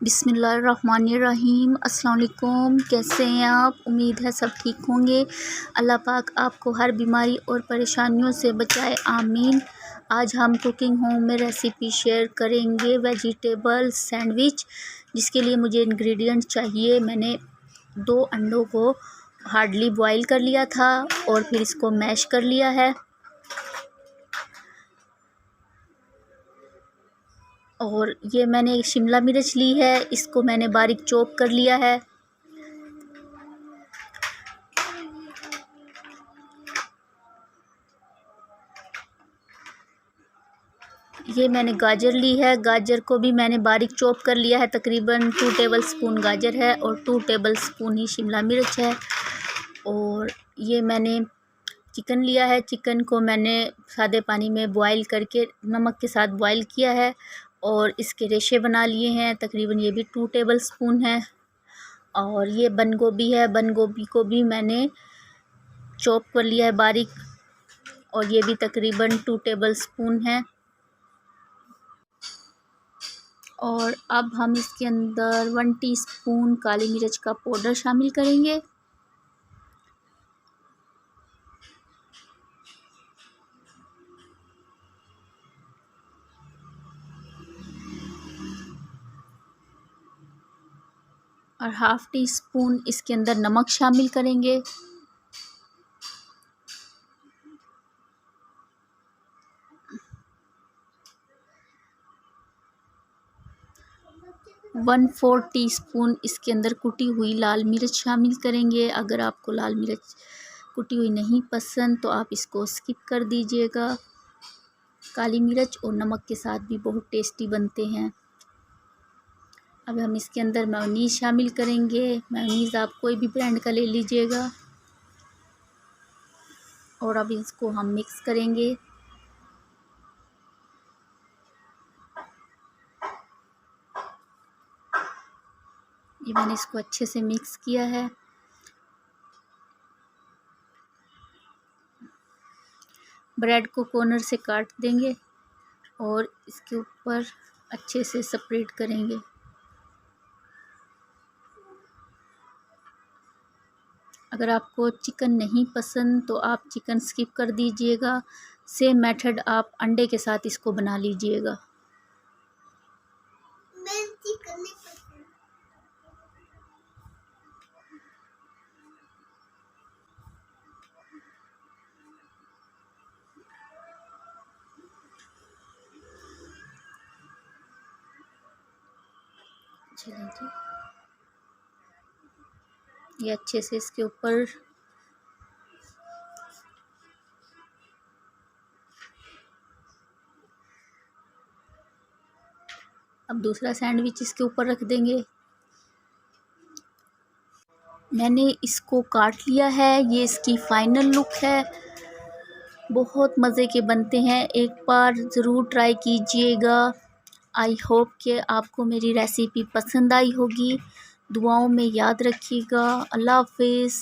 बिस्मिल्लाहिर्रहमानिर्रहीम। अस्सलाम वालेकुम। कैसे हैं आप? उम्मीद है सब ठीक होंगे। अल्लाह पाक आपको हर बीमारी और परेशानियों से बचाए, आमीन। आज हम कुकिंग होम में रेसिपी शेयर करेंगे वेजिटेबल सैंडविच, जिसके लिए मुझे इंग्रेडिएंट चाहिए। मैंने 2 अंडों को हार्डली बॉईल कर लिया था और फिर इसको मैश कर लिया है। और ये मैंने शिमला मिर्च ली है, इसको मैंने बारीक चॉप कर लिया है। ये मैंने गाजर ली है, गाजर को भी मैंने बारीक चॉप कर लिया है। तकरीबन 2 टेबलस्पून गाजर है और 2 टेबलस्पून ही शिमला मिर्च है। और ये मैंने चिकन लिया है, चिकन को मैंने सादे पानी में बॉईल करके नमक के साथ बॉईल किया है और इसके रेशे बना लिए हैं। तकरीबन ये भी 2 टेबलस्पून है। और ये बंद गोभी है, बंद गोभी को भी मैंने चॉप कर लिया है बारीक और ये भी तकरीबन 2 टेबलस्पून है। और अब हम इसके अंदर 1 टीस्पून काली मिर्च का पाउडर शामिल करेंगे। और 1/2 टीस्पून इसके अंदर नमक शामिल करेंगे। वन 4 टीस्पून इसके अंदर कुटी हुई लाल मिर्च शामिल करेंगे। अगर आपको लाल मिर्च कुटी हुई नहीं पसंद तो आप इसको स्किप कर दीजिएगा। काली मिर्च और नमक के साथ भी बहुत टेस्टी बनते हैं। अब हम इसके अंदर मेयोनीज़ शामिल करेंगे। मेयोनीज़ आप कोई भी ब्रांड का ले लीजिएगा। और अब इसको हम मिक्स करेंगे। ये मैंने इसको अच्छे से मिक्स किया है। ब्रेड को कॉर्नर से काट देंगे और इसके ऊपर अच्छे से स्प्रेड करेंगे। अगर आपको चिकन नहीं पसंद तो आप चिकन स्किप कर दीजिएगा। सेम मेथड आप अंडे के साथ इसको बना लीजिएगा। चलिए जी, ये अच्छे से इसके ऊपर अब दूसरा सैंडविच इसके ऊपर रख देंगे। मैंने इसको काट लिया है, ये इसकी फाइनल लुक है। बहुत मज़े के बनते हैं, एक बार ज़रूर ट्राई कीजिएगा। आई होप कि आपको मेरी रेसिपी पसंद आई होगी। दुआओं में याद रखिएगा। अल्लाह हाफ़िज़।